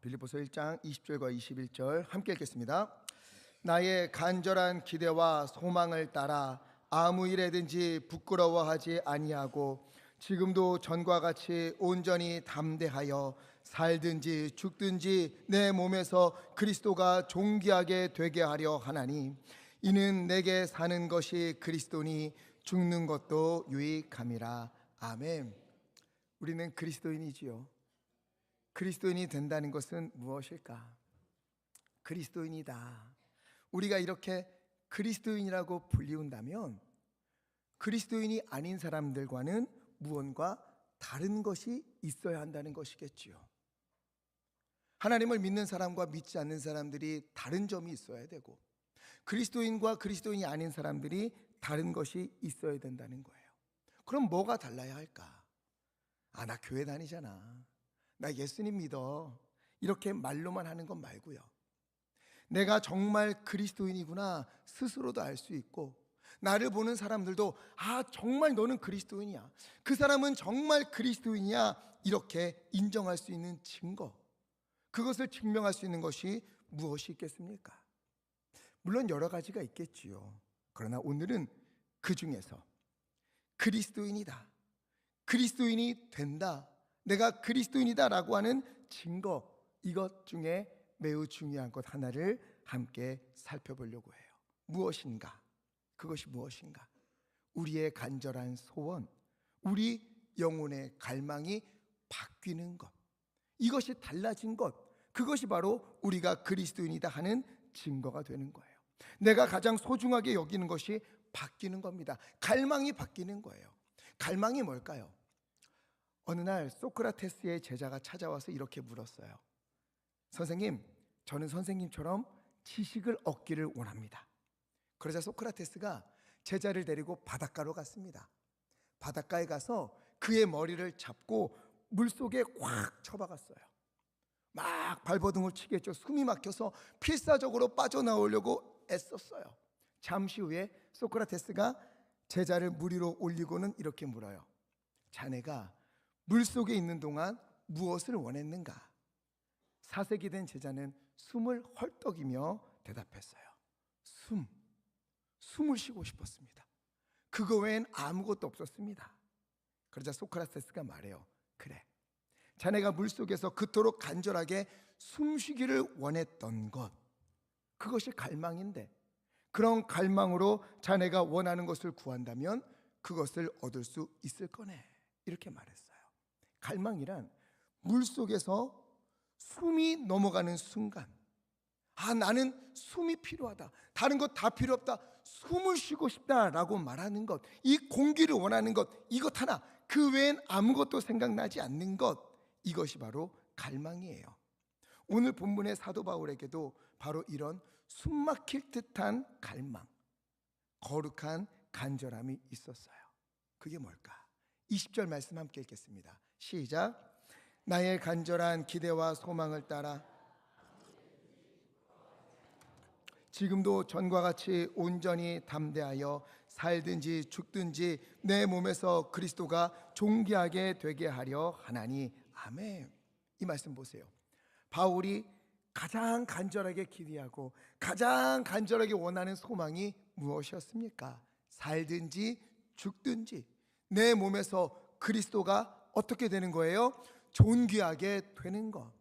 빌립보서 1장 20절과 21절 함께 읽겠습니다. 나의 간절한 기대와 소망을 따라 아무 일에든지 부끄러워하지 아니하고 지금도 전과 같이 온전히 담대하여 살든지 죽든지 내 몸에서 그리스도가 존귀하게 되게 하려 하나니 이는 내게 사는 것이 그리스도니 죽는 것도 유익함이라. 아멘. 우리는 그리스도인이지요. 그리스도인이 된다는 것은 무엇일까? 그리스도인이다. 우리가 이렇게 그리스도인이라고 불리운다면 그리스도인이 아닌 사람들과는 무언가 다른 것이 있어야 한다는 것이겠지요. 하나님을 믿는 사람과 믿지 않는 사람들이 다른 점이 있어야 되고 그리스도인과 그리스도인이 아닌 사람들이 다른 것이 있어야 된다는 거예요. 그럼 뭐가 달라야 할까? 나 교회 다니잖아. 나 예수님 믿어. 이렇게 말로만 하는 것 말고요. 내가 정말 그리스도인이구나 스스로도 알 수 있고 나를 보는 사람들도 정말 너는 그리스도인이야. 그 사람은 정말 그리스도인이야. 이렇게 인정할 수 있는 증거. 그것을 증명할 수 있는 것이 무엇이 있겠습니까? 물론 여러 가지가 있겠지요. 그러나 오늘은 그 중에서 그리스도인이다. 그리스도인이 된다. 내가 그리스도인이다 라고 하는 증거, 이것 중에 매우 중요한 것 하나를 함께 살펴보려고 해요. 무엇인가? 그것이 무엇인가? 우리의 간절한 소원, 우리 영혼의 갈망이 바뀌는 것, 이것이 달라진 것, 그것이 바로 우리가 그리스도인이다 하는 증거가 되는 거예요. 내가 가장 소중하게 여기는 것이 바뀌는 겁니다. 갈망이 바뀌는 거예요. 갈망이 뭘까요? 어느 날 소크라테스의 제자가 찾아와서 이렇게 물었어요. 선생님, 저는 선생님처럼 지식을 얻기를 원합니다. 그러자 소크라테스가 제자를 데리고 바닷가로 갔습니다. 바닷가에 가서 그의 머리를 잡고 물속에 꽉 쳐박았어요. 막 발버둥을 치겠죠. 숨이 막혀서 필사적으로 빠져나오려고 애썼어요. 잠시 후에 소크라테스가 제자를 물 위로 올리고는 이렇게 물어요. 자네가 물속에 있는 동안 무엇을 원했는가? 사색이 된 제자는 숨을 헐떡이며 대답했어요. 숨을 쉬고 싶었습니다. 그거 외엔 아무것도 없었습니다. 그러자 소크라테스가 말해요. 그래, 자네가 물속에서 그토록 간절하게 숨쉬기를 원했던 것, 그것이 갈망인데 그런 갈망으로 자네가 원하는 것을 구한다면 그것을 얻을 수 있을 거네. 이렇게 말했어요. 갈망이란 물속에서 숨이 넘어가는 순간, 나는 숨이 필요하다. 다른 것 다 필요 없다. 숨을 쉬고 싶다라고 말하는 것, 이 공기를 원하는 것, 이것 하나, 그 외엔 아무것도 생각나지 않는 것, 이것이 바로 갈망이에요. 오늘 본문의 사도 바울에게도 바로 이런 숨막힐 듯한 갈망, 거룩한 간절함이 있었어요. 그게 뭘까? 20절 말씀 함께 읽겠습니다. 시작. 나의 간절한 기대와 소망을 따라 지금도 전과 같이 온전히 담대하여 살든지 죽든지 내 몸에서 그리스도가 존귀하게 되게 하려 하나니. 아멘. 이 말씀 보세요. 바울이 가장 간절하게 기대하고 가장 간절하게 원하는 소망이 무엇이었습니까? 살든지 죽든지 내 몸에서 그리스도가 어떻게 되는 거예요? 존귀하게 되는 것.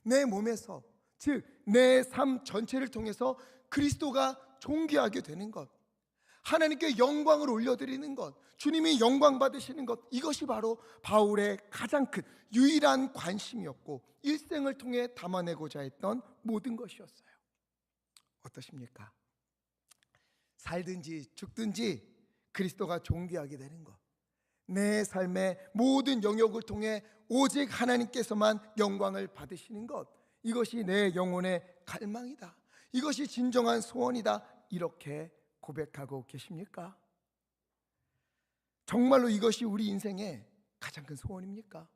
내 몸에서, 즉 내 삶 전체를 통해서 그리스도가 존귀하게 되는 것, 하나님께 영광을 올려드리는 것, 주님이 영광 받으시는 것, 이것이 바로 바울의 가장 큰 유일한 관심이었고 일생을 통해 담아내고자 했던 모든 것이었어요. 어떠십니까? 살든지 죽든지 그리스도가 존귀하게 되는 것, 내 삶의 모든 영역을 통해 오직 하나님께서만 영광을 받으시는 것, 이것이 내 영혼의 갈망이다. 이것이 진정한 소원이다. 이렇게 고백하고 계십니까? 정말로 이것이 우리 인생의 가장 큰 소원입니까?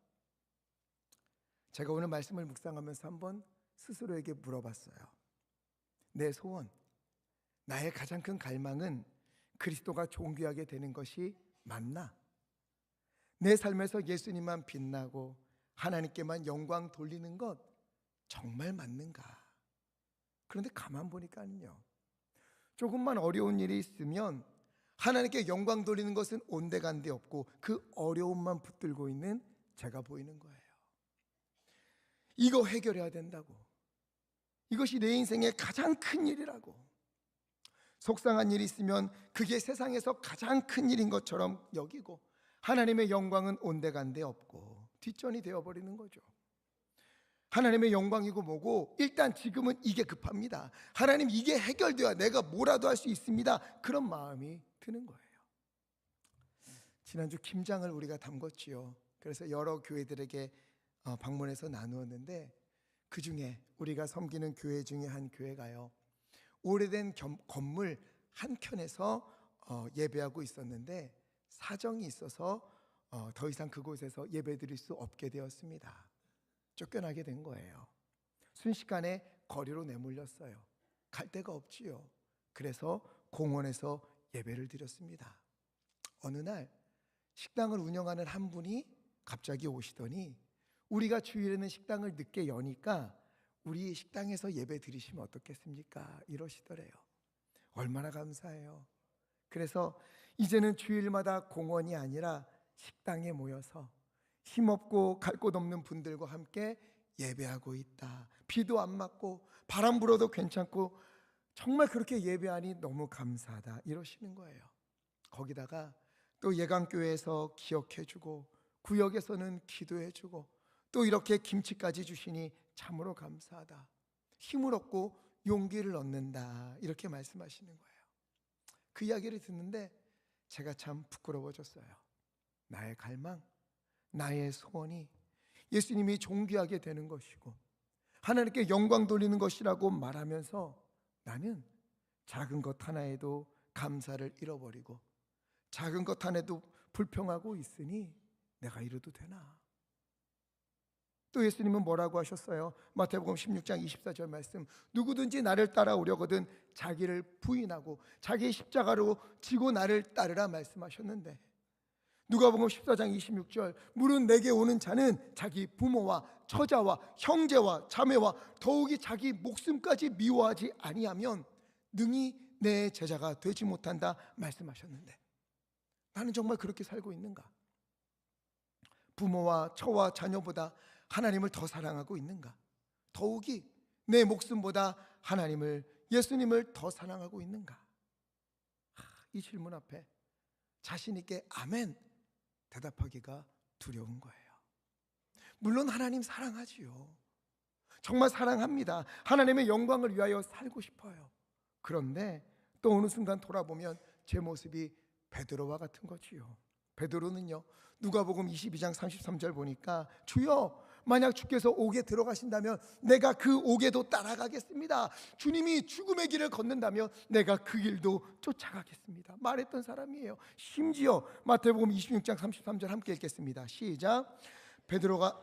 제가 오늘 말씀을 묵상하면서 한번 스스로에게 물어봤어요. 내 소원, 나의 가장 큰 갈망은 그리스도가 존귀하게 되는 것이 맞나? 내 삶에서 예수님만 빛나고 하나님께만 영광 돌리는 것, 정말 맞는가? 그런데 가만 보니까요, 조금만 어려운 일이 있으면 하나님께 영광 돌리는 것은 온데간데 없고 그 어려움만 붙들고 있는 제가 보이는 거예요. 이거 해결해야 된다고, 이것이 내 인생의 가장 큰 일이라고, 속상한 일이 있으면 그게 세상에서 가장 큰 일인 것처럼 여기고 하나님의 영광은 온데간데 없고 뒷전이 되어버리는 거죠. 하나님의 영광이고 뭐고 일단 지금은 이게 급합니다. 하나님, 이게 해결되어야 내가 뭐라도 할 수 있습니다. 그런 마음이 드는 거예요. 지난주 김장을 우리가 담궜지요. 그래서 여러 교회들에게 방문해서 나누었는데, 그 중에 우리가 섬기는 교회 중에 한 교회가요, 오래된 건물 한 켠에서 예배하고 있었는데 사정이 있어서 더 이상 그곳에서 예배드릴 수 없게 되었습니다. 쫓겨나게 된 거예요. 순식간에 거리로 내몰렸어요. 갈 데가 없지요. 그래서 공원에서 예배를 드렸습니다. 어느 날 식당을 운영하는 한 분이 갑자기 오시더니 우리가 주일에는 식당을 늦게 여니까 우리 식당에서 예배 드리시면 어떻겠습니까? 이러시더래요. 얼마나 감사해요. 그래서 이제는 주일마다 공원이 아니라 식당에 모여서 힘없고 갈 곳 없는 분들과 함께 예배하고 있다. 비도 안 맞고 바람 불어도 괜찮고 정말 그렇게 예배하니 너무 감사하다, 이러시는 거예요. 거기다가 또 예강교회에서 기억해주고 구역에서는 기도해주고 또 이렇게 김치까지 주시니 참으로 감사하다, 힘을 얻고 용기를 얻는다, 이렇게 말씀하시는 거예요. 그 이야기를 듣는데 제가 참 부끄러워졌어요. 나의 갈망, 나의 소원이 예수님이 존귀하게 되는 것이고 하나님께 영광 돌리는 것이라고 말하면서 나는 작은 것 하나에도 감사를 잃어버리고 작은 것 하나에도 불평하고 있으니 내가 이래도 되나? 또 예수님은 뭐라고 하셨어요? 마태복음 16장 24절 말씀, 누구든지 나를 따라오려거든 자기를 부인하고 자기의 십자가로 지고 나를 따르라 말씀하셨는데, 누가복음 14장 26절, 무릇 내게 오는 자는 자기 부모와 처자와 형제와 자매와 더욱이 자기 목숨까지 미워하지 아니하면 능히 내 제자가 되지 못한다 말씀하셨는데, 나는 정말 그렇게 살고 있는가? 부모와 처와 자녀보다 하나님을 더 사랑하고 있는가? 더욱이 내 목숨보다 하나님을, 예수님을 더 사랑하고 있는가? 이 질문 앞에 자신 있게 아멘 대답하기가 두려운 거예요. 물론 하나님 사랑하지요. 정말 사랑합니다. 하나님의 영광을 위하여 살고 싶어요. 그런데 또 어느 순간 돌아보면 제 모습이 베드로와 같은 거지요. 베드로는요, 누가복음 22장 33절 보니까 주여, 만약 주께서 옥에 들어가신다면 내가 그 옥에도 따라가겠습니다. 주님이 죽음의 길을 걷는다면 내가 그 길도 쫓아가겠습니다, 말했던 사람이에요. 심지어 마태복음 26장 33절 함께 읽겠습니다. 시작. 베드로가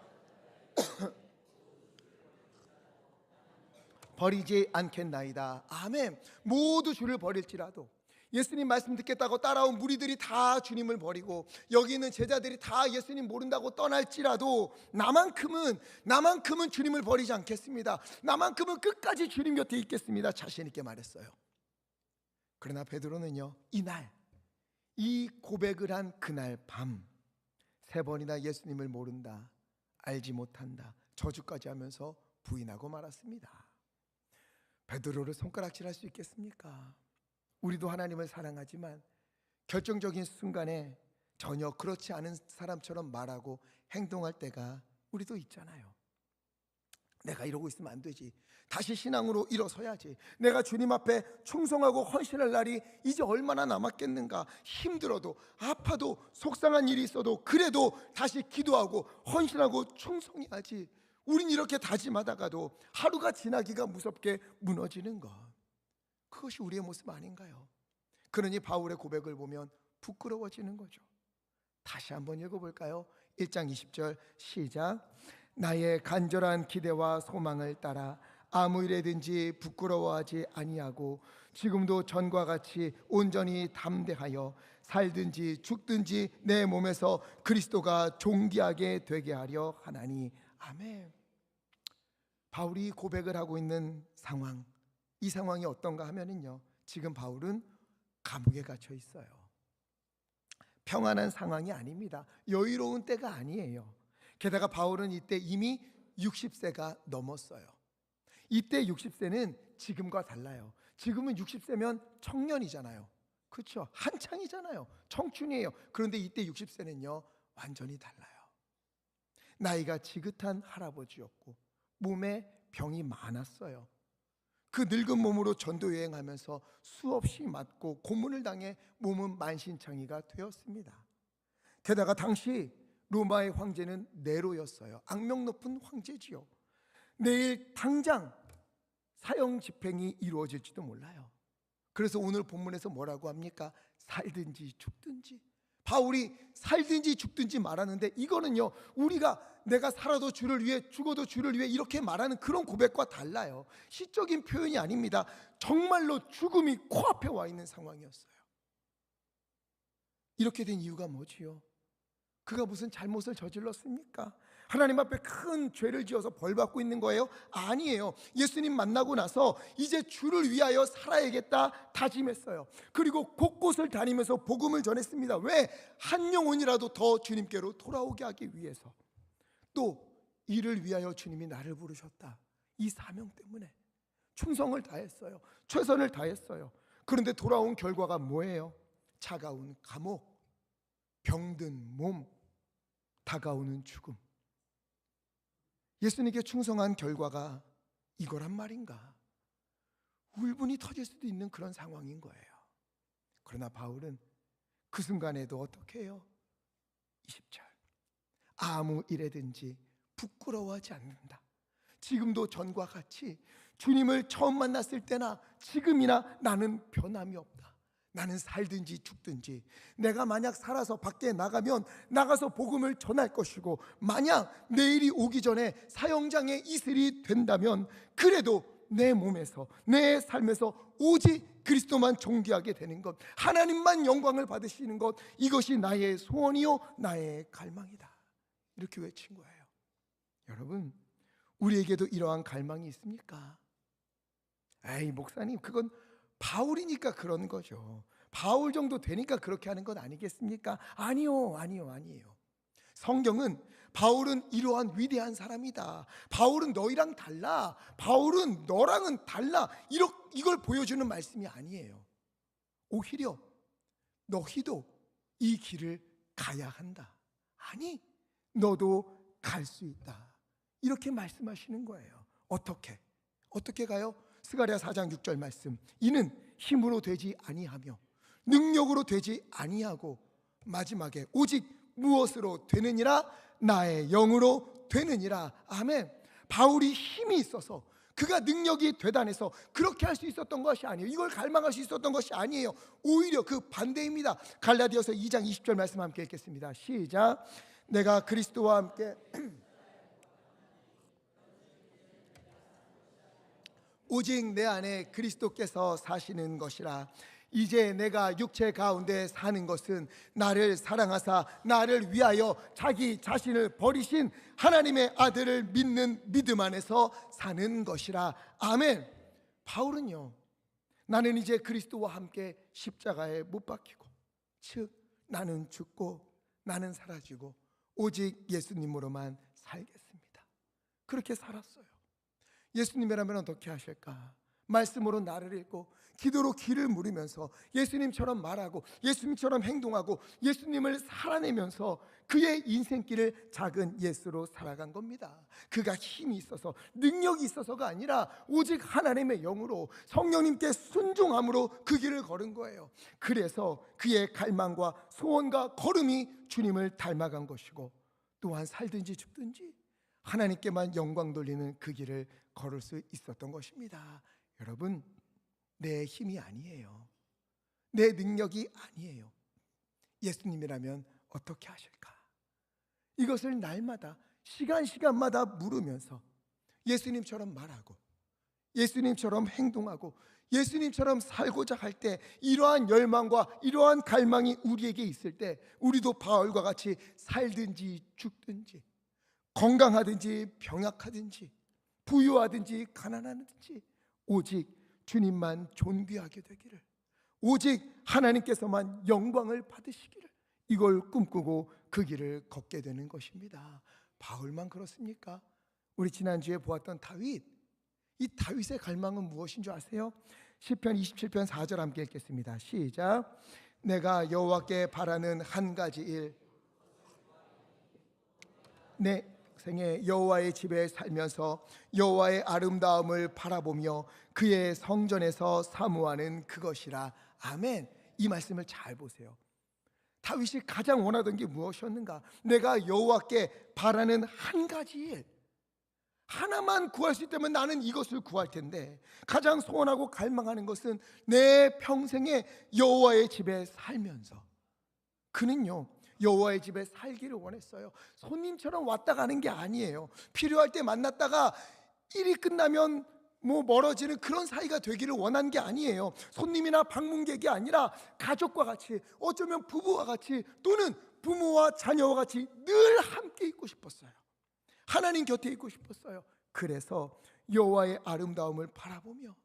버리지 않겠나이다. 아멘. 모두 주를 버릴지라도, 예수님 말씀 듣겠다고 따라온 무리들이 다 주님을 버리고 여기 있는 제자들이 다 예수님 모른다고 떠날지라도 나만큼은 주님을 버리지 않겠습니다. 나만큼은 끝까지 주님 곁에 있겠습니다, 자신 있게 말했어요. 그러나 베드로는요, 이 고백을 한 그날 밤 3번이나 예수님을 모른다, 알지 못한다, 저주까지 하면서 부인하고 말았습니다. 베드로를 손가락질할 수 있겠습니까? 우리도 하나님을 사랑하지만 결정적인 순간에 전혀 그렇지 않은 사람처럼 말하고 행동할 때가 우리도 있잖아요. 내가 이러고 있으면 안 되지, 다시 신앙으로 일어서야지, 내가 주님 앞에 충성하고 헌신할 날이 이제 얼마나 남았겠는가, 힘들어도 아파도 속상한 일이 있어도 그래도 다시 기도하고 헌신하고 충성해야지. 우린 이렇게 다짐하다가도 하루가 지나기가 무섭게 무너지는 것, 그것이 우리의 모습 아닌가요? 그러니 바울의 고백을 보면 부끄러워지는 거죠. 다시 한번 읽어볼까요? 1장 20절 시작. 나의 간절한 기대와 소망을 따라 아무 일에든지 부끄러워하지 아니하고 지금도 전과 같이 온전히 담대하여 살든지 죽든지 내 몸에서 그리스도가 존귀하게 되게 하려 하나니. 아멘. 바울이 고백을 하고 있는 상황, 이 상황이 어떤가 하면은요, 지금 바울은 감옥에 갇혀 있어요. 평안한 상황이 아닙니다. 여유로운 때가 아니에요. 게다가 바울은 이때 이미 60세가 넘었어요. 이때 60세는 지금과 달라요. 지금은 60세면 청년이잖아요. 그렇죠? 한창이잖아요. 청춘이에요. 그런데 이때 60세는요 완전히 달라요. 나이가 지긋한 할아버지였고 몸에 병이 많았어요. 그 늙은 몸으로 전도 여행하면서 수없이 맞고 고문을 당해 몸은 만신창이가 되었습니다. 게다가 당시 로마의 황제는 네로였어요. 악명 높은 황제지요. 내일 당장 사형 집행이 이루어질지도 몰라요. 그래서 오늘 본문에서 뭐라고 합니까? 살든지 죽든지. 바울이 살든지 죽든지 말하는데, 이거는요 우리가 내가 살아도 주를 위해 죽어도 주를 위해 이렇게 말하는 그런 고백과 달라요. 시적인 표현이 아닙니다. 정말로 죽음이 코앞에 와 있는 상황이었어요. 이렇게 된 이유가 뭐지요? 그가 무슨 잘못을 저질렀습니까? 하나님 앞에 큰 죄를 지어서 벌 받고 있는 거예요? 아니에요. 예수님 만나고 나서 이제 주를 위하여 살아야겠다 다짐했어요. 그리고 곳곳을 다니면서 복음을 전했습니다. 왜? 한 영혼이라도 더 주님께로 돌아오게 하기 위해서. 또 이를 위하여 주님이 나를 부르셨다, 이 사명 때문에 충성을 다했어요. 최선을 다했어요. 그런데 돌아온 결과가 뭐예요? 차가운 감옥, 병든 몸, 다가오는 죽음. 예수님께 충성한 결과가 이거란 말인가? 울분이 터질 수도 있는 그런 상황인 거예요. 그러나 바울은 그 순간에도 어떻게 해요? 20절, 아무 일에든지 부끄러워하지 않는다. 지금도 전과 같이 주님을 처음 만났을 때나 지금이나 나는 변함이 없다. 나는 살든지 죽든지, 내가 만약 살아서 밖에 나가면 나가서 복음을 전할 것이고, 만약 내일이 오기 전에 사형장의 이슬이 된다면 그래도 내 몸에서, 내 삶에서 오직 그리스도만 존귀하게 되는 것, 하나님만 영광을 받으시는 것, 이것이 나의 소원이요 나의 갈망이다, 이렇게 외친 거예요. 여러분, 우리에게도 이러한 갈망이 있습니까? 에이 목사님, 그건 바울이니까 그런 거죠. 바울 정도 되니까 그렇게 하는 건 아니겠습니까? 아니요. 성경은 바울은 이러한 위대한 사람이다, 바울은 너희랑 달라, 바울은 너랑은 달라, 이걸 보여주는 말씀이 아니에요. 오히려 너희도 이 길을 가야 한다, 아니 너도 갈 수 있다, 이렇게 말씀하시는 거예요. 어떻게 가요? 스가랴 4장 6절 말씀, 이는 힘으로 되지 아니하며 능력으로 되지 아니하고 마지막에 오직 무엇으로 되느니라? 나의 영으로 되느니라. 아멘. 바울이 힘이 있어서, 그가 능력이 대단해서 그렇게 할 수 있었던 것이 아니에요. 이걸 갈망할 수 있었던 것이 아니에요. 오히려 그 반대입니다. 갈라디아서 2장 20절 말씀 함께 읽겠습니다. 시작. 내가 그리스도와 함께 오직 내 안에 그리스도께서 사시는 것이라. 이제 내가 육체 가운데 사는 것은 나를 사랑하사 나를 위하여 자기 자신을 버리신 하나님의 아들을 믿는 믿음 안에서 사는 것이라. 아멘. 바울은요, 나는 이제 그리스도와 함께 십자가에 못 박히고, 즉 나는 죽고 나는 사라지고 오직 예수님으로만 살겠습니다, 그렇게 살았어요. 예수님이라면 어떻게 하실까? 말씀으로 나를 읽고 기도로 길을 물으면서 예수님처럼 말하고 예수님처럼 행동하고 예수님을 살아내면서 그의 인생길을 작은 예수로 살아간 겁니다. 그가 힘이 있어서 능력이 있어서가 아니라 오직 하나님의 영으로 성령님께 순종함으로 그 길을 걸은 거예요. 그래서 그의 갈망과 소원과 걸음이 주님을 닮아간 것이고, 또한 살든지 죽든지 하나님께만 영광 돌리는 그 길을 걸을 수 있었던 것입니다. 여러분, 내 힘이 아니에요, 내 능력이 아니에요. 예수님이라면 어떻게 하실까? 이것을 날마다 시간마다 물으면서 예수님처럼 말하고 예수님처럼 행동하고 예수님처럼 살고자 할 때, 이러한 열망과 이러한 갈망이 우리에게 있을 때 우리도 바울과 같이 살든지 죽든지, 건강하든지 병약하든지, 부유하든지 가난하든지 오직 주님만 존귀하게 되기를, 오직 하나님께서만 영광을 받으시기를, 이걸 꿈꾸고 그 길을 걷게 되는 것입니다. 바울만 그렇습니까? 우리 지난주에 보았던 다윗, 이 다윗의 갈망은 무엇인 줄 아세요? 시편 27편 4절 함께 읽겠습니다. 시작. 내가 여호와께 바라는 한 가지 일, 내 생에 여호와의 집에 살면서 여호와의 아름다움을 바라보며 그의 성전에서 사모하는 그것이라. 아멘. 이 말씀을 잘 보세요. 다윗이 가장 원하던 게 무엇이었는가? 내가 여호와께 바라는 한 가지 일, 하나만 구할 수 있다면 나는 이것을 구할 텐데, 가장 소원하고 갈망하는 것은 내 평생에 여호와의 집에 살면서, 그는요 여호와의 집에 살기를 원했어요. 손님처럼 왔다 가는 게 아니에요. 필요할 때 만났다가 일이 끝나면 멀어지는 그런 사이가 되기를 원한 게 아니에요. 손님이나 방문객이 아니라 가족과 같이, 어쩌면 부부와 같이, 또는 부모와 자녀와 같이 늘 함께 있고 싶었어요. 하나님 곁에 있고 싶었어요. 그래서 여호와의 아름다움을 바라보며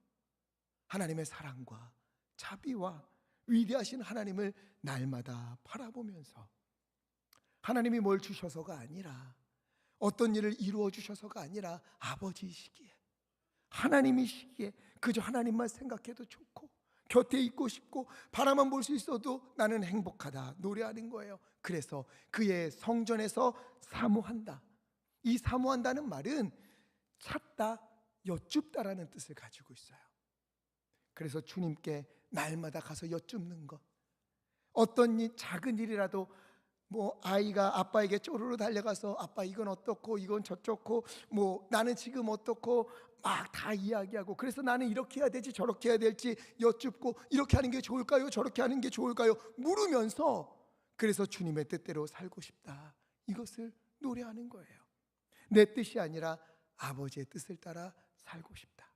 하나님의 사랑과 자비와 위대하신 하나님을 날마다 바라보면서, 하나님이 뭘 주셔서가 아니라, 어떤 일을 이루어 주셔서가 아니라, 아버지이시기에, 하나님이시기에 그저 하나님만 생각해도 좋고 곁에 있고 싶고 바라만 볼 수 있어도 나는 행복하다 노래하는 거예요. 그래서 그의 성전에서 사모한다. 이 사모한다는 말은 찾다, 여쭙다라는 뜻을 가지고 있어요. 그래서 주님께 날마다 가서 여쭙는 것, 어떤 작은 일이라도, 아이가 아빠에게 쪼르르 달려가서 아빠 이건 어떻고 이건 저렇고, 나는 지금 어떻고 막 다 이야기하고, 그래서 나는 이렇게 해야 되지 저렇게 해야 될지 여쭙고, 이렇게 하는 게 좋을까요 저렇게 하는 게 좋을까요 물으면서, 그래서 주님의 뜻대로 살고 싶다, 이것을 노래하는 거예요. 내 뜻이 아니라 아버지의 뜻을 따라 살고 싶다.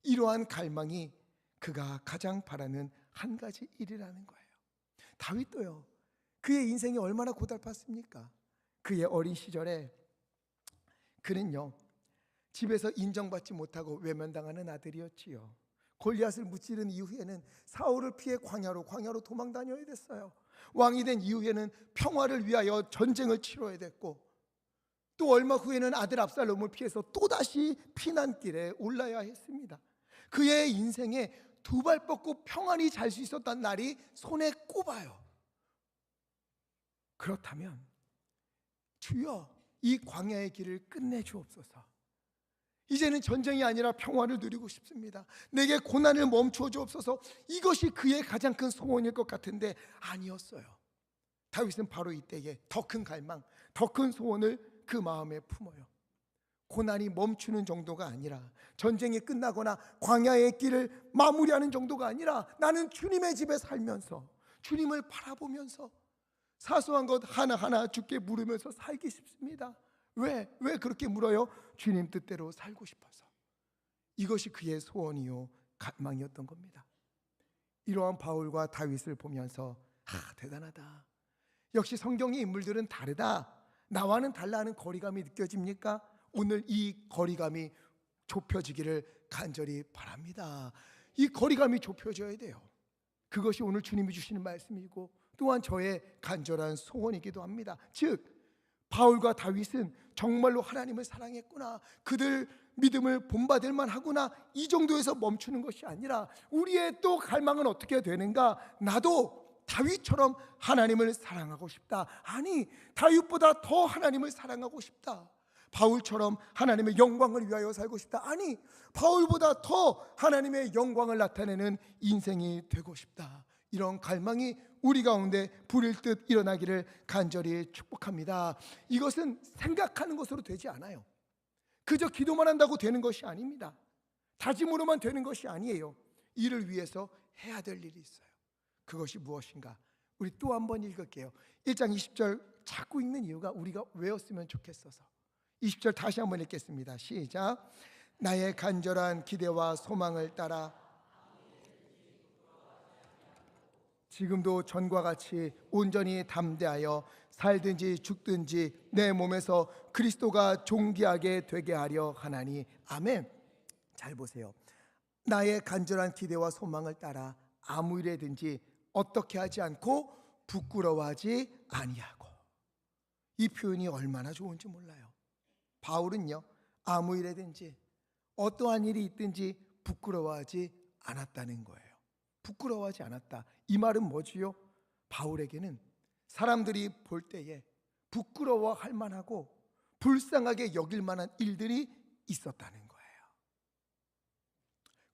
이러한 갈망이 그가 가장 바라는 한 가지 일이라는 거예요. 다윗도요, 그의 인생이 얼마나 고달팠습니까? 그의 어린 시절에 그는요 집에서 인정받지 못하고 외면당하는 아들이었지요. 골리앗을 무찌른 이후에는 사울을 피해 광야로 도망 다녀야 됐어요. 왕이 된 이후에는 평화를 위하여 전쟁을 치러야 됐고, 또 얼마 후에는 아들 압살롬을 피해서 또다시 피난길에 올라야 했습니다. 그의 인생에 두 발 뻗고 평안히 잘 수 있었던 날이 손에 꼽아요. 그렇다면 주여 이 광야의 길을 끝내주옵소서. 이제는 전쟁이 아니라 평화를 누리고 싶습니다. 내게 고난을 멈추어 주옵소서. 이것이 그의 가장 큰 소원일 것 같은데 아니었어요. 다윗은 바로 이때에 더 큰 갈망, 더 큰 소원을 그 마음에 품어요. 고난이 멈추는 정도가 아니라, 전쟁이 끝나거나 광야의 길을 마무리하는 정도가 아니라, 나는 주님의 집에 살면서 주님을 바라보면서 사소한 것 하나하나 주께 물으면서 살기 싶습니다. 왜 그렇게 물어요? 주님 뜻대로 살고 싶어서. 이것이 그의 소원이요 갈망이었던 겁니다. 이러한 바울과 다윗을 보면서 대단하다, 역시 성경의 인물들은 다르다, 나와는 달라 하는 거리감이 느껴집니까? 오늘 이 거리감이 좁혀지기를 간절히 바랍니다. 이 거리감이 좁혀져야 돼요. 그것이 오늘 주님이 주시는 말씀이고 또한 저의 간절한 소원이기도 합니다. 즉 바울과 다윗은 정말로 하나님을 사랑했구나, 그들 믿음을 본받을 만하구나, 이 정도에서 멈추는 것이 아니라 우리의 또 갈망은 어떻게 되는가? 나도 다윗처럼 하나님을 사랑하고 싶다. 아니, 다윗보다 더 하나님을 사랑하고 싶다. 바울처럼 하나님의 영광을 위하여 살고 싶다. 아니, 바울보다 더 하나님의 영광을 나타내는 인생이 되고 싶다. 이런 갈망이 우리 가운데 불일 듯 일어나기를 간절히 축복합니다. 이것은 생각하는 것으로 되지 않아요. 그저 기도만 한다고 되는 것이 아닙니다. 다짐으로만 되는 것이 아니에요. 이를 위해서 해야 될 일이 있어요. 그것이 무엇인가? 우리 또 한 번 읽을게요. 1장 20절 자꾸 읽는 이유가 우리가 외웠으면 좋겠어서 20절 다시 한번 읽겠습니다. 시작. 나의 간절한 기대와 소망을 따라 지금도 전과 같이 온전히 담대하여 살든지 죽든지 내 몸에서 그리스도가 존귀하게 되게 하려 하나니. 아멘. 잘 보세요. 나의 간절한 기대와 소망을 따라 아무 일에든지 어떻게 하지 않고 부끄러워하지 아니하고. 이 표현이 얼마나 좋은지 몰라요. 바울은요, 아무 일에든지 어떠한 일이 있든지 부끄러워하지 않았다는 거예요. 부끄러워하지 않았다. 이 말은 뭐지요? 바울에게는 사람들이 볼 때에 부끄러워할 만하고 불쌍하게 여길 만한 일들이 있었다는 거예요.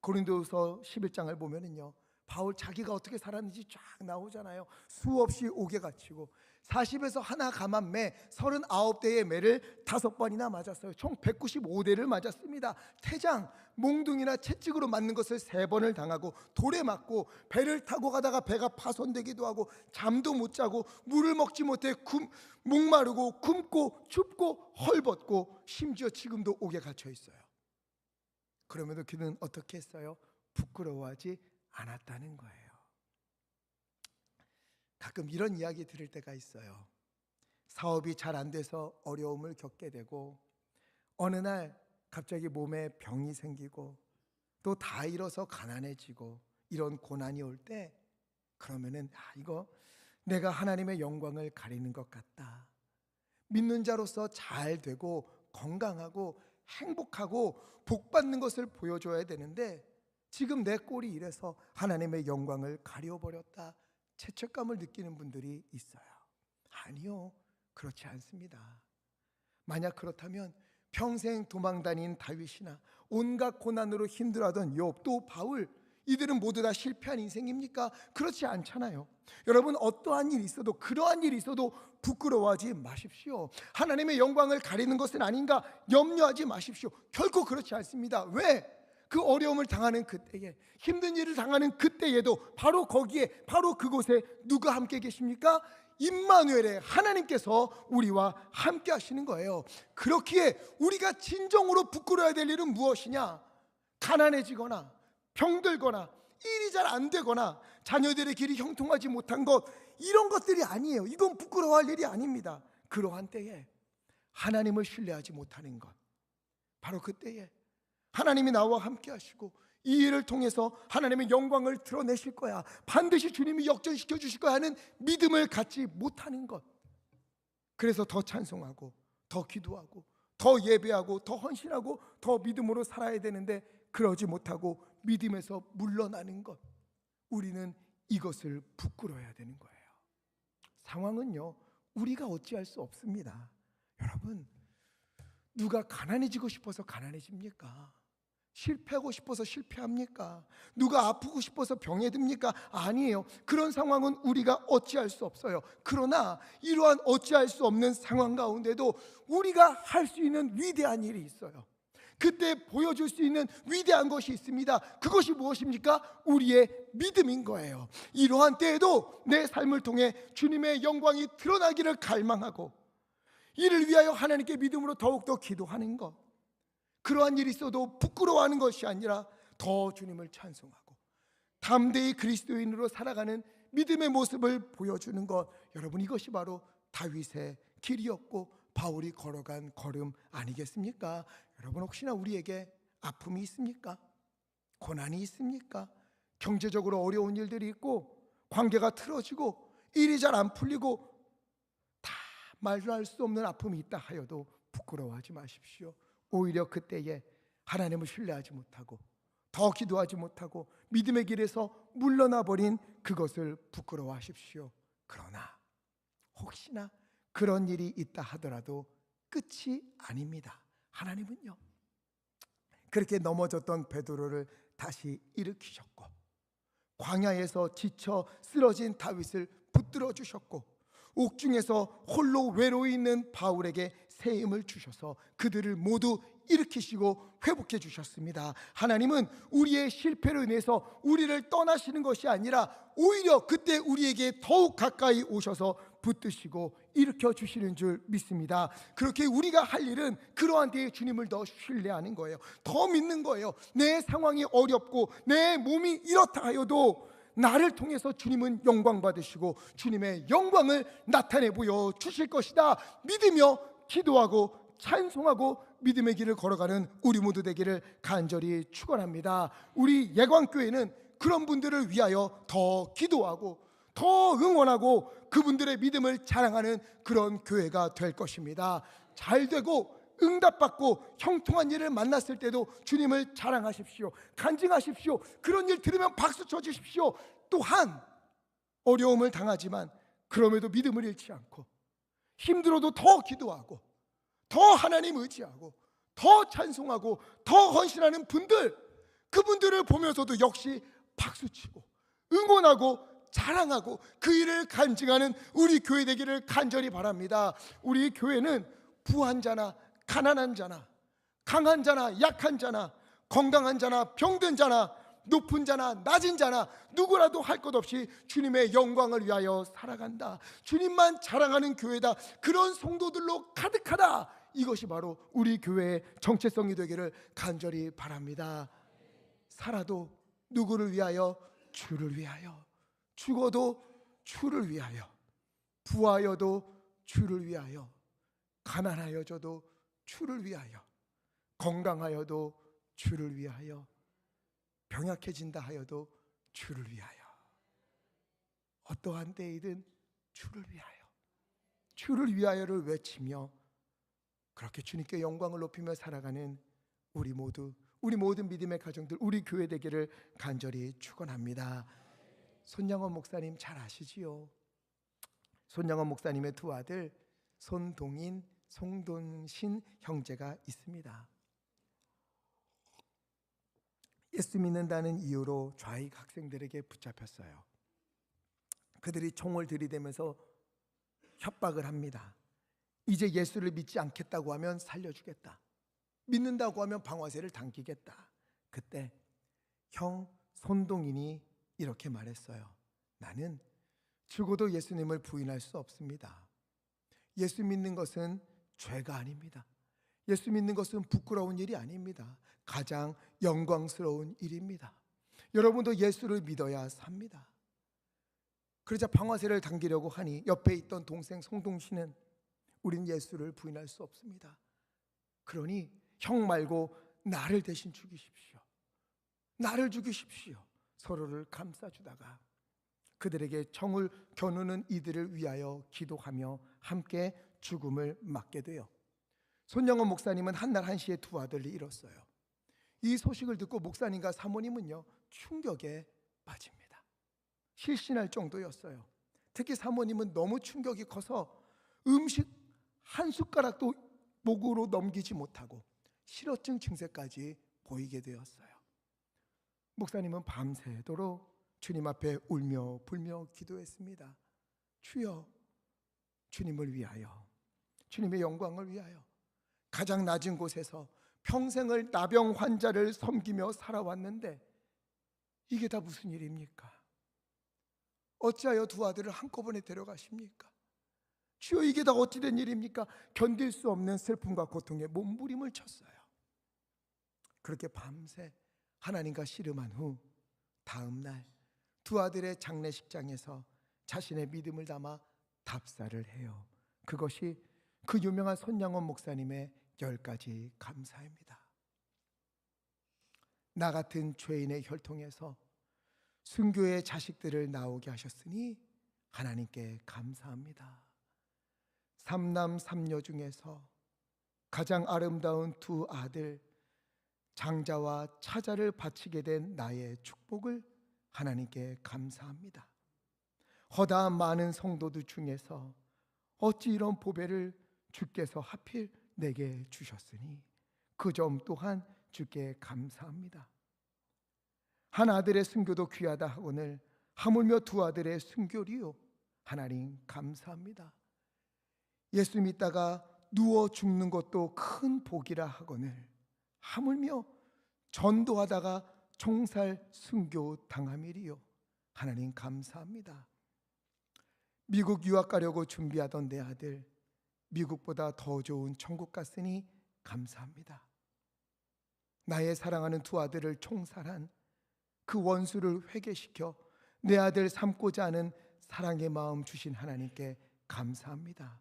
고린도서 11장을 보면은요, 바울 자기가 어떻게 살았는지 쫙 나오잖아요. 수없이 옥에 갇히고 40에서 하나 감한 매 39대의 매를 5번이나 맞았어요. 총 195대를 맞았습니다. 태장, 몽둥이나 채찍으로 맞는 것을 3번을 당하고 돌에 맞고 배를 타고 가다가 배가 파손되기도 하고 잠도 못 자고 물을 먹지 못해 목마르고 굶고 춥고 헐벗고 심지어 지금도 옥에 갇혀 있어요. 그럼에도 그는 어떻게 했어요? 부끄러워하지 않았다는 거예요. 가끔 이런 이야기 들을 때가 있어요. 사업이 잘 안 돼서 어려움을 겪게 되고 어느 날 갑자기 몸에 병이 생기고 또 다 잃어서 가난해지고 이런 고난이 올 때 그러면은 이거 내가 하나님의 영광을 가리는 것 같다. 믿는 자로서 잘 되고 건강하고 행복하고 복 받는 것을 보여줘야 되는데 지금 내 꼴이 이래서 하나님의 영광을 가려버렸다. 죄책감을 느끼는 분들이 있어요. 아니요, 그렇지 않습니다. 만약 그렇다면 평생 도망다닌 다윗이나 온갖 고난으로 힘들어하던 욥, 또 바울, 이들은 모두 다 실패한 인생입니까? 그렇지 않잖아요. 여러분, 어떠한 일이 있어도, 그러한 일이 있어도 부끄러워하지 마십시오. 하나님의 영광을 가리는 것은 아닌가 염려하지 마십시오. 결코 그렇지 않습니다. 왜? 그 어려움을 당하는 그때에, 힘든 일을 당하는 그때에도 바로 거기에, 바로 그곳에 누가 함께 계십니까? 임마누엘의 하나님께서 우리와 함께 하시는 거예요. 그렇기에 우리가 진정으로 부끄러워야 될 일은 무엇이냐? 가난해지거나 병들거나 일이 잘 안 되거나 자녀들의 길이 형통하지 못한 것, 이런 것들이 아니에요. 이건 부끄러워할 일이 아닙니다. 그러한 때에 하나님을 신뢰하지 못하는 것, 바로 그때에 하나님이 나와 함께 하시고 이 일을 통해서 하나님의 영광을 드러내실 거야, 반드시 주님이 역전시켜 주실 거야 하는 믿음을 갖지 못하는 것. 그래서 더 찬송하고 더 기도하고 더 예배하고 더 헌신하고 더 믿음으로 살아야 되는데 그러지 못하고 믿음에서 물러나는 것, 우리는 이것을 부끄러워야 되는 거예요. 상황은요, 우리가 어찌할 수 없습니다. 여러분, 누가 가난해지고 싶어서 가난해집니까? 실패하고 싶어서 실패합니까? 누가 아프고 싶어서 병에 듭니까? 아니에요. 그런 상황은 우리가 어찌할 수 없어요. 그러나 이러한 어찌할 수 없는 상황 가운데도 우리가 할 수 있는 위대한 일이 있어요. 그때 보여줄 수 있는 위대한 것이 있습니다. 그것이 무엇입니까? 우리의 믿음인 거예요. 이러한 때에도 내 삶을 통해 주님의 영광이 드러나기를 갈망하고 이를 위하여 하나님께 믿음으로 더욱더 기도하는 것, 그러한 일이 있어도 부끄러워하는 것이 아니라 더 주님을 찬송하고 담대히 그리스도인으로 살아가는 믿음의 모습을 보여주는 것, 여러분, 이것이 바로 다윗의 길이었고 바울이 걸어간 걸음 아니겠습니까? 여러분, 혹시나 우리에게 아픔이 있습니까? 고난이 있습니까? 경제적으로 어려운 일들이 있고 관계가 틀어지고 일이 잘 안 풀리고 다 말로 할 수 없는 아픔이 있다 하여도 부끄러워하지 마십시오. 오히려 그때에 하나님을 신뢰하지 못하고 더 기도하지 못하고 믿음의 길에서 물러나 버린 그것을 부끄러워하십시오. 그러나 혹시나 그런 일이 있다 하더라도 끝이 아닙니다. 하나님은요, 그렇게 넘어졌던 베드로를 다시 일으키셨고 광야에서 지쳐 쓰러진 다윗을 붙들어 주셨고 옥중에서 홀로 외로이 있는 바울에게 새 힘을 주셔서 그들을 모두 일으키시고 회복해 주셨습니다. 하나님은 우리의 실패로 인해서 우리를 떠나시는 것이 아니라 오히려 그때 우리에게 더욱 가까이 오셔서 붙드시고 일으켜 주시는 줄 믿습니다. 그렇게 우리가 할 일은 그러한 때에 주님을 더 신뢰하는 거예요. 더 믿는 거예요. 내 상황이 어렵고 내 몸이 이렇다 하여도 나를 통해서 주님은 영광 받으시고 주님의 영광을 나타내 보여 주실 것이다 믿으며 기도하고 찬송하고 믿음의 길을 걸어가는 우리 모두 되기를 간절히 축원합니다. 우리 예광교회는 그런 분들을 위하여 더 기도하고 더 응원하고 그분들의 믿음을 자랑하는 그런 교회가 될 것입니다. 잘 되고 응답받고 형통한 일을 만났을 때도 주님을 자랑하십시오. 간증하십시오. 그런 일 들으면 박수 쳐주십시오. 또한 어려움을 당하지만 그럼에도 믿음을 잃지 않고 힘들어도 더 기도하고 더 하나님 의지하고 더 찬송하고 더 헌신하는 분들, 그분들을 보면서도 역시 박수치고 응원하고 자랑하고 그 일을 간증하는 우리 교회 되기를 간절히 바랍니다. 우리 교회는 부한 자나 가난한 자나 강한 자나 약한 자나 건강한 자나 병든 자나 높은 자나 낮은 자나 누구라도 할 것 없이 주님의 영광을 위하여 살아간다. 주님만 자랑하는 교회다. 그런 성도들로 가득하다. 이것이 바로 우리 교회의 정체성이 되기를 간절히 바랍니다. 살아도 누구를 위하여? 주를 위하여. 죽어도 주를 위하여. 부하여도 주를 위하여. 가난하여져도 주를 위하여. 건강하여도 주를 위하여. 병약해진다 하여도 주를 위하여. 어떠한 때이든 주를 위하여. 주를 위하여를 외치며 그렇게 주님께 영광을 높이며 살아가는 우리 모든 믿음의 가정들, 우리 교회 되기를 간절히 축원합니다. 손양원 목사님 잘 아시지요? 손양원 목사님의 두 아들 손동인, 송동신 형제가 있습니다. 예수 믿는다는 이유로 좌익 학생들에게 붙잡혔어요. 그들이 총을 들이대면서 협박을 합니다. 이제 예수를 믿지 않겠다고 하면 살려주겠다. 믿는다고 하면 방화쇠를 당기겠다. 그때 형 손동인이 이렇게 말했어요. 나는 죽어도 예수님을 부인할 수 없습니다. 예수 믿는 것은 죄가 아닙니다. 예수 믿는 것은 부끄러운 일이 아닙니다. 가장 영광스러운 일입니다. 여러분도 예수를 믿어야 삽니다. 그러자 방화쇠를 당기려고 하니 옆에 있던 동생 송동신은 우린 예수를 부인할 수 없습니다. 그러니 형 말고 나를 대신 죽이십시오. 나를 죽이십시오. 서로를 감싸주다가 그들에게 청을 겨누는 이들을 위하여 기도하며 함께 죽음을 맞게 돼요. 손영원 목사님은 한날 한시에 두 아들을 잃었어요. 이 소식을 듣고 목사님과 사모님은요 충격에 빠집니다. 실신할 정도였어요. 특히 사모님은 너무 충격이 커서 음식 한 숟가락도 목으로 넘기지 못하고 실어증 증세까지 보이게 되었어요. 목사님은 밤새도록 주님 앞에 울며 불며 기도했습니다. 주여, 주님을 위하여, 주님의 영광을 위하여 가장 낮은 곳에서 평생을 나병 환자를 섬기며 살아왔는데 이게 다 무슨 일입니까? 어찌하여 두 아들을 한꺼번에 데려가십니까? 주여, 이게 다 어찌된 일입니까? 견딜 수 없는 슬픔과 고통에 몸부림을 쳤어요. 그렇게 밤새 하나님과 씨름한 후 다음 날 두 아들의 장례식장에서 자신의 믿음을 담아 답사를 해요. 그것이 그 유명한 손양원 목사님의 10가지 감사입니다. 나 같은 죄인의 혈통에서 순교의 자식들을 나오게 하셨으니 하나님께 감사합니다. 삼남 삼녀 중에서 가장 아름다운 두 아들 장자와 차자를 바치게 된 나의 축복을 하나님께 감사합니다. 허다한 많은 성도들 중에서 어찌 이런 보배를 주께서 하필 내게 주셨으니 그 점 또한 주께 감사합니다. 한 아들의 순교도 귀하다 하거늘 하물며 두 아들의 순교리요, 하나님 감사합니다. 예수 믿다가 누워 죽는 것도 큰 복이라 하거늘 하물며 전도하다가 총살 순교 당함이리요, 하나님 감사합니다. 미국 유학 가려고 준비하던 내 아들 미국보다 더 좋은 천국 갔으니 감사합니다. 나의 사랑하는 두 아들을 총살한 그 원수를 회개시켜 내 아들 삼고자 하는 사랑의 마음 주신 하나님께 감사합니다.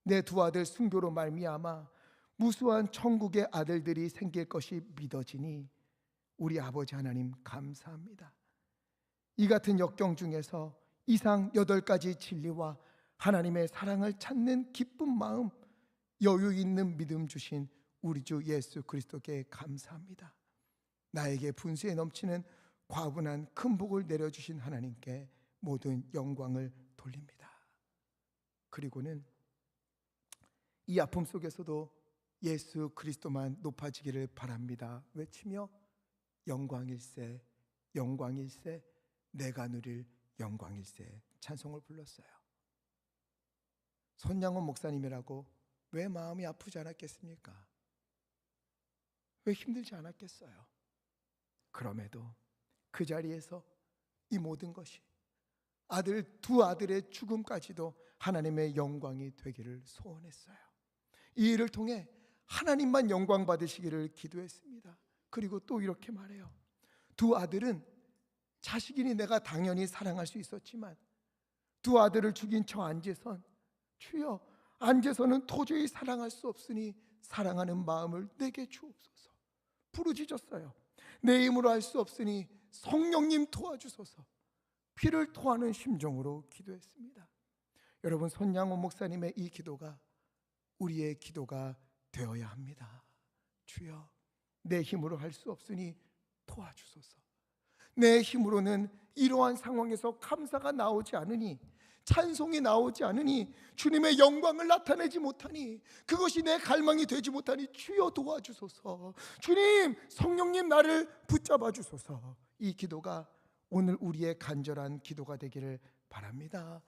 내 두 아들 순교로 말미암아 무수한 천국의 아들들이 생길 것이 믿어지니 우리 아버지 하나님 감사합니다. 이 같은 역경 중에서 이상 8가지 진리와 하나님의 사랑을 찾는 기쁜 마음, 여유 있는 믿음 주신 우리 주 예수 그리스도께 감사합니다. 나에게 분수에 넘치는 과분한 큰 복을 내려주신 하나님께 모든 영광을 돌립니다. 그리고는 이 아픔 속에서도 예수 그리스도만 높아지기를 바랍니다 외치며 영광일세 영광일세 내가 누릴 영광일세 찬송을 불렀어요. 손양원 목사님이라고 왜 마음이 아프지 않았겠습니까? 왜 힘들지 않았겠어요? 그럼에도 그 자리에서 이 모든 것이 두 아들의 죽음까지도 하나님의 영광이 되기를 소원했어요. 이 일을 통해 하나님만 영광 받으시기를 기도했습니다. 그리고 또 이렇게 말해요. 두 아들은 자식이니 내가 당연히 사랑할 수 있었지만 두 아들을 죽인 저 안재선, 주여 안재선은 도저히 사랑할 수 없으니 사랑하는 마음을 내게 주옵소서. 부르짖었어요. 내 힘으로 할 수 없으니 성령님 도와주소서. 피를 토하는 심정으로 기도했습니다. 여러분, 손양호 목사님의 이 기도가 우리의 기도가 되어야 합니다. 주여 내 힘으로 할 수 없으니 도와주소서. 내 힘으로는 이러한 상황에서 감사가 나오지 않으니, 찬송이 나오지 않으니, 주님의 영광을 나타내지 못하니, 그것이 내 갈망이 되지 못하니 주여 도와주소서. 주님, 성령님 나를 붙잡아 주소서. 이 기도가 오늘 우리의 간절한 기도가 되기를 바랍니다.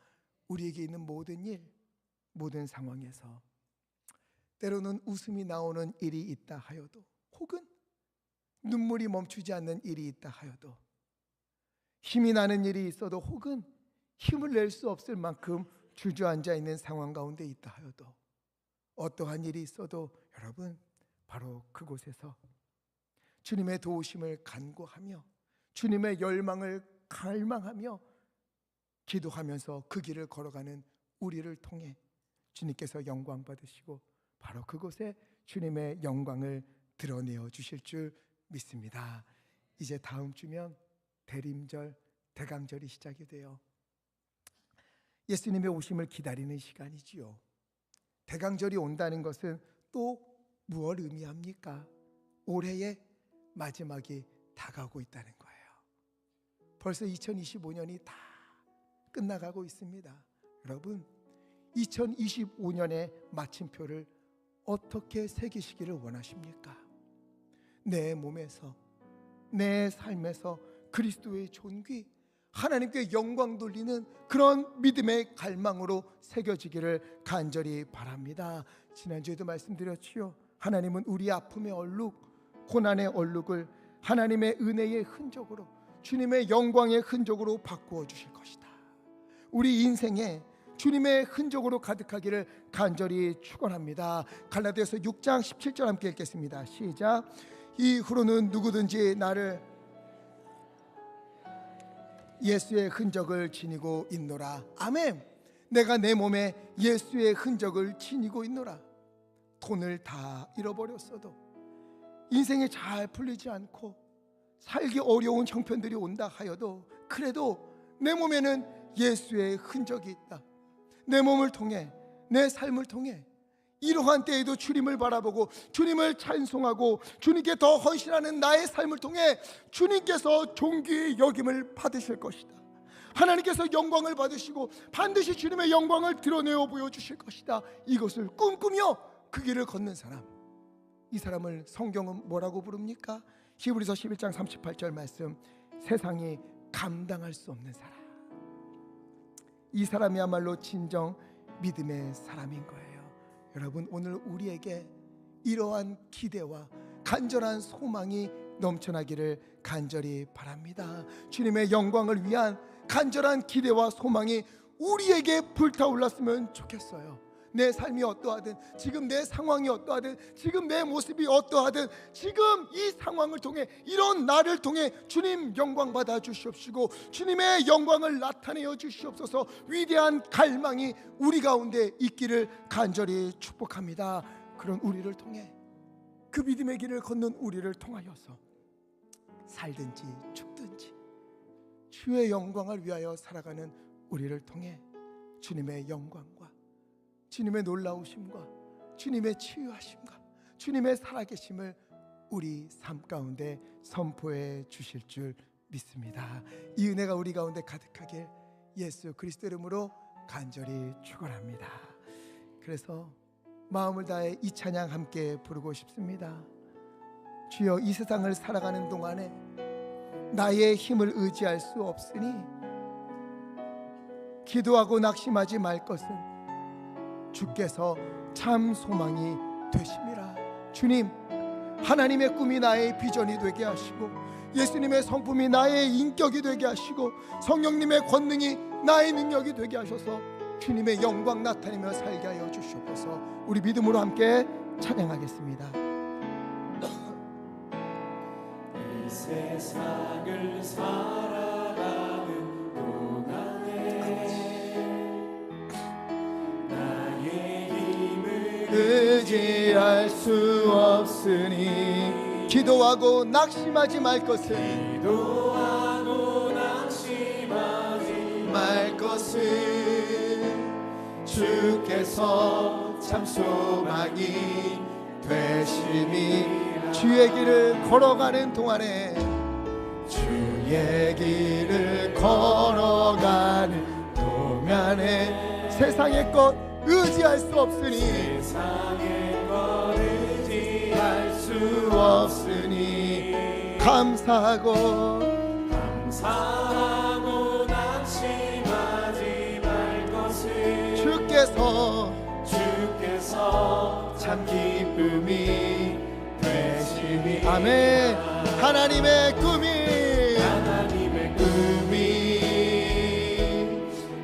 우리에게 있는 모든 일, 모든 상황에서 때로는 웃음이 나오는 일이 있다 하여도, 혹은 눈물이 멈추지 않는 일이 있다 하여도, 힘이 나는 일이 있어도, 혹은 힘을 낼 수 없을 만큼 주저앉아 있는 상황 가운데 있다 하여도, 어떠한 일이 있어도 여러분 바로 그곳에서 주님의 도우심을 간구하며 주님의 열망을 갈망하며 기도하면서 그 길을 걸어가는 우리를 통해 주님께서 영광 받으시고 바로 그곳에 주님의 영광을 드러내어 주실 줄 믿습니다. 이제 다음 주면 대림절, 대강절이 시작이 돼요. 예수님의 오심을 기다리는 시간이지요. 대강절이 온다는 것은 또 무엇을 의미합니까? 올해의 마지막이 다가오고 있다는 거예요. 벌써 2025년이 다 끝나가고 있습니다. 여러분, 2025년의 마침표를 어떻게 새기시기를 원하십니까? 내 몸에서, 내 삶에서 그리스도의 존귀, 하나님께 영광 돌리는 그런 믿음의 갈망으로 새겨지기를 간절히 바랍니다. 지난주에도 말씀드렸지요. 하나님은 우리 아픔의 얼룩, 고난의 얼룩을 하나님의 은혜의 흔적으로, 주님의 영광의 흔적으로 바꾸어 주실 것이다. 우리 인생에 주님의 흔적으로 가득하기를 간절히 축원합니다. 갈라디아서 6장 17절 함께 읽겠습니다. 시작. 이후로는 누구든지 나를 예수의 흔적을 지니고 있노라. 아멘. 내가 내 몸에 예수의 흔적을 지니고 있노라. 돈을 다 잃어버렸어도, 인생이 잘 풀리지 않고 살기 어려운 형편들이 온다 하여도, 그래도 내 몸에는 예수의 흔적이 있다. 내 몸을 통해, 내 삶을 통해 이러한 때에도 주님을 바라보고 주님을 찬송하고 주님께 더 헌신하는 나의 삶을 통해 주님께서 존귀의 여김을 받으실 것이다. 하나님께서 영광을 받으시고 반드시 주님의 영광을 드러내어 보여주실 것이다. 이것을 꿈꾸며 그 길을 걷는 사람, 이 사람을 성경은 뭐라고 부릅니까? 히브리서 11장 38절 말씀, 세상이 감당할 수 없는 사람, 이 사람이야말로 진정 믿음의 사람인 거예요. 여러분, 오늘 우리에게 이러한 기대와 간절한 소망이 넘쳐나기를 간절히 바랍니다. 주님의 영광을 위한 간절한 기대와 소망이 우리에게 불타올랐으면 좋겠어요. 내 삶이 어떠하든, 지금 내 상황이 어떠하든, 지금 내 모습이 어떠하든, 지금 이 상황을 통해, 이런 나를 통해 주님 영광 받아 주시옵시고 주님의 영광을 나타내어 주시옵소서. 위대한 갈망이 우리 가운데 있기를 간절히 축복합니다. 그런 우리를 통해, 그 믿음의 길을 걷는 우리를 통하여서 살든지 죽든지 주의 영광을 위하여 살아가는 우리를 통해 주님의 영광과 주님의 놀라우심과 주님의 치유하심과 주님의 살아계심을 우리 삶 가운데 선포해 주실 줄 믿습니다. 이 은혜가 우리 가운데 가득하길 예수 그리스도 이름으로 간절히 축원합니다. 그래서 마음을 다해 이 찬양 함께 부르고 싶습니다. 주여, 이 세상을 살아가는 동안에 나의 힘을 의지할 수 없으니 기도하고 낙심하지 말 것은 주께서 참 소망이 되심이라. 주님, 하나님의 꿈이 나의 비전이 되게 하시고 예수님의 성품이 나의 인격이 되게 하시고 성령님의 권능이 나의 능력이 되게 하셔서 주님의 영광 나타내며 살게 하여 주시옵소서. 우리 믿음으로 함께 찬양하겠습니다. 이 세상을 살아가는 동안에 나의 힘을 의지할 수 없으니 기도하고 낙심하지 말 것은 기도하고 낙심하지 말 것은 주께서 참 소망이 되심이. 주의 길을 걸어가는 동안에, 주의 길을 걸어가는 동안에 세상의 것 의지할 수 없으니, 세상의 것 의지할 수 없으니 감사하고 낙심하지 말 것을 주께서 참 기쁨이 되심이. 아멘. 하나님의 꿈이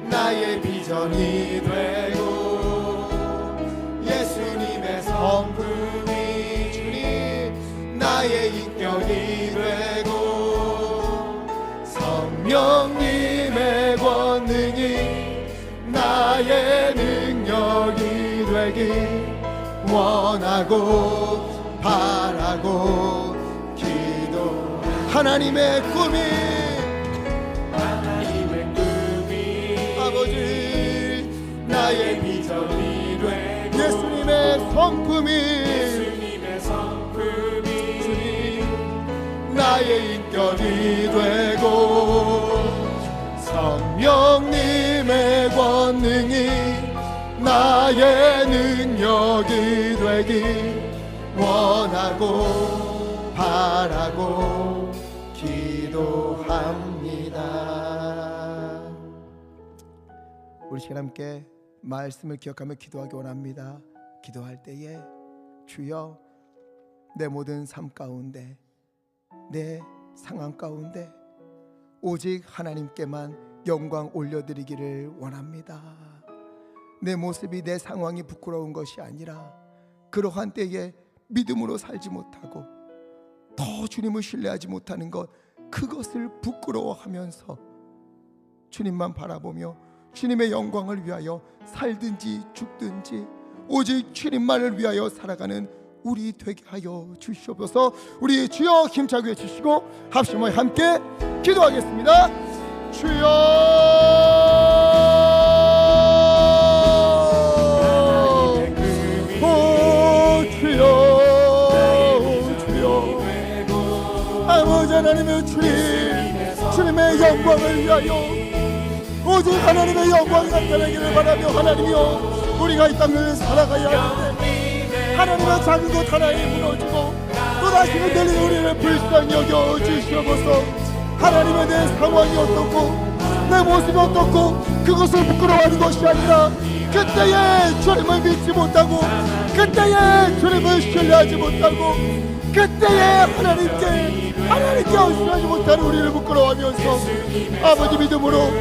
나의 비전이 되고 예수님의 성품이 주님 나의 인격이 되고 성령님의 권능이 나의 능력이 되길 원하고 바라고 기도. 하나님의 꿈이 아버지 나의 비전이 되고 예수님의 성품이 주님 나의 인격이 되고 성령님의 권능이 나의 능력이 되길 원하고 바라고 기도합니다. 우리 시간 함께 말씀을 기억하며 기도하기 원합니다. 기도할 때에 주여, 내 모든 삶 가운데, 내 상황 가운데 오직 하나님께만 영광 올려드리기를 원합니다. 내 모습이, 내 상황이 부끄러운 것이 아니라 그러한 때에 믿음으로 살지 못하고 더 주님을 신뢰하지 못하는 것, 그것을 부끄러워하면서 주님만 바라보며 주님의 영광을 위하여 살든지 죽든지 오직 주님만을 위하여 살아가는 우리 되게 하여 주시옵소서. 우리 주여 힘차게 해주시고 합심하여 함께 기도하겠습니다. 주여, 아버지 하나님의 주님의 영광을 위하여 오직 하나님의 영광이 나타나기를 바라며, 하나님이여, 우리가 이 땅을 살아가야 하는데 하나님의 작은 것 하나에 무너지고 또다시 흔들리는 우리를 불쌍히 여겨 주시옵소서. 하나님의 내 상황이 어떻고 내 모습이 어떻고 그것을 부끄러워하는 것이 아니라 그때에 주님을 믿지 못하고 그때에 주님을 신뢰하지 못하고 그때에 하나님께 의심하지 못하는 우리를 부끄러워하면서 아버지 믿음으로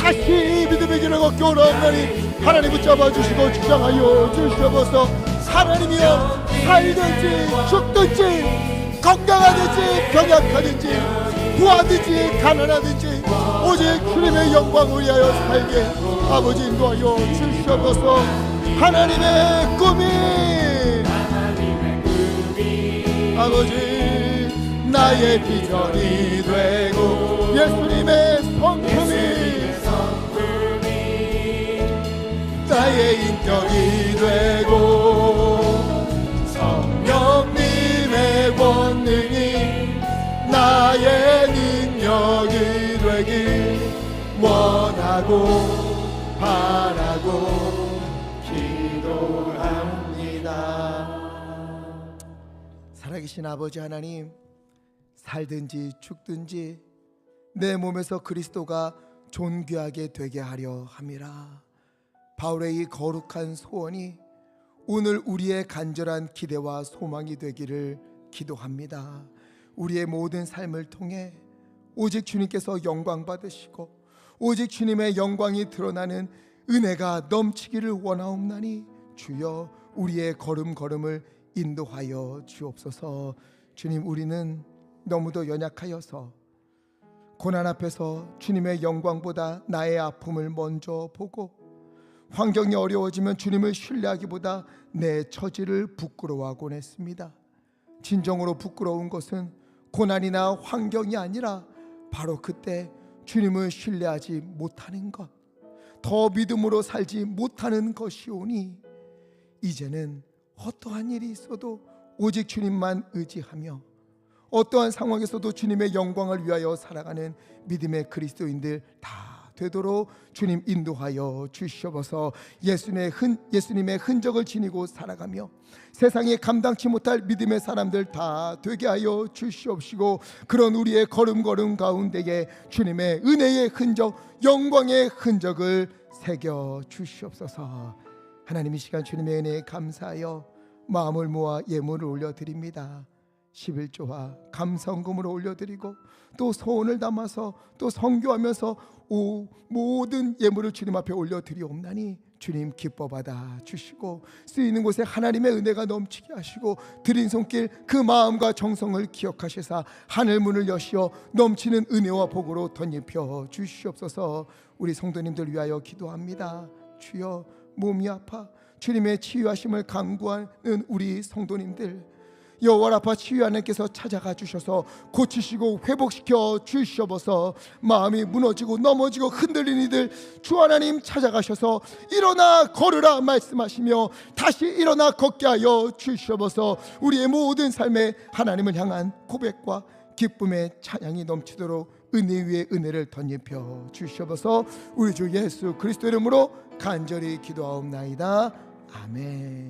다시 믿음의 길을 걷게 오라오나니 하나님 붙잡아 주시고 주장하여 주시옵소서. 하나님이여, 살든지 죽든지 건강하든지 병약하든지 부하든지 가난하든지 오직 주님의 영광을 위하여 살게 아버지 인도하여 주시옵소서. 하나님의 꿈이 아버지 나의 비전이 되고 예수님의 성품이 나의 인격이 되고 성령님의 권능이 나의 능력이 되길 원하고 바라고 기도합니다. 살아계신 아버지 하나님, 살든지 죽든지 내 몸에서 그리스도가 존귀하게 되게 하려 함이라. 바울의 이 거룩한 소원이 오늘 우리의 간절한 기대와 소망이 되기를 기도합니다. 우리의 모든 삶을 통해 오직 주님께서 영광 받으시고 오직 주님의 영광이 드러나는 은혜가 넘치기를 원하옵나니 주여 우리의 걸음걸음을 인도하여 주옵소서. 주님, 우리는 너무도 연약하여서 고난 앞에서 주님의 영광보다 나의 아픔을 먼저 보고 환경이 어려워지면 주님을 신뢰하기보다 내 처지를 부끄러워하곤 했습니다. 진정으로 부끄러운 것은 고난이나 환경이 아니라 바로 그때 주님을 신뢰하지 못하는 것, 더 믿음으로 살지 못하는 것이오니 이제는 어떠한 일이 있어도 오직 주님만 의지하며 어떠한 상황에서도 주님의 영광을 위하여 살아가는 믿음의 그리스도인들 다 되도록 주님 인도하여 주시옵소서. 예수님의 흔적을 지니고 살아가며 세상에 감당치 못할 믿음의 사람들 다 되게 하여 주시옵시고 그런 우리의 걸음걸음 가운데에 주님의 은혜의 흔적, 영광의 흔적을 새겨 주시옵소서. 하나님, 이 시간 주님의 은혜에 감사하여 마음을 모아 예물을 올려드립니다. 11조와 감성금으로 올려드리고 또 소원을 담아서 또 선교하면서 모든 예물을 주님 앞에 올려드리옵나니 주님 기뻐 받아 주시고 쓰이는 곳에 하나님의 은혜가 넘치게 하시고 드린 손길 그 마음과 정성을 기억하시사 하늘 문을 여시어 넘치는 은혜와 복으로 덧입혀 주시옵소서. 우리 성도님들 위하여 기도합니다. 주여, 몸이 아파 주님의 치유하심을 간구하는 우리 성도님들 여호와 라파 치유 하나님께서 찾아가 주셔서 고치시고 회복시켜 주시옵소서. 마음이 무너지고 넘어지고 흔들린 이들 주 하나님 찾아가셔서 일어나 걸으라 말씀하시며 다시 일어나 걷게 하여 주시옵소서. 우리의 모든 삶에 하나님을 향한 고백과 기쁨의 찬양이 넘치도록 은혜 위에 은혜를 덧입혀 주시옵소서. 우리 주 예수 그리스도 이름으로 간절히 기도하옵나이다. 아멘.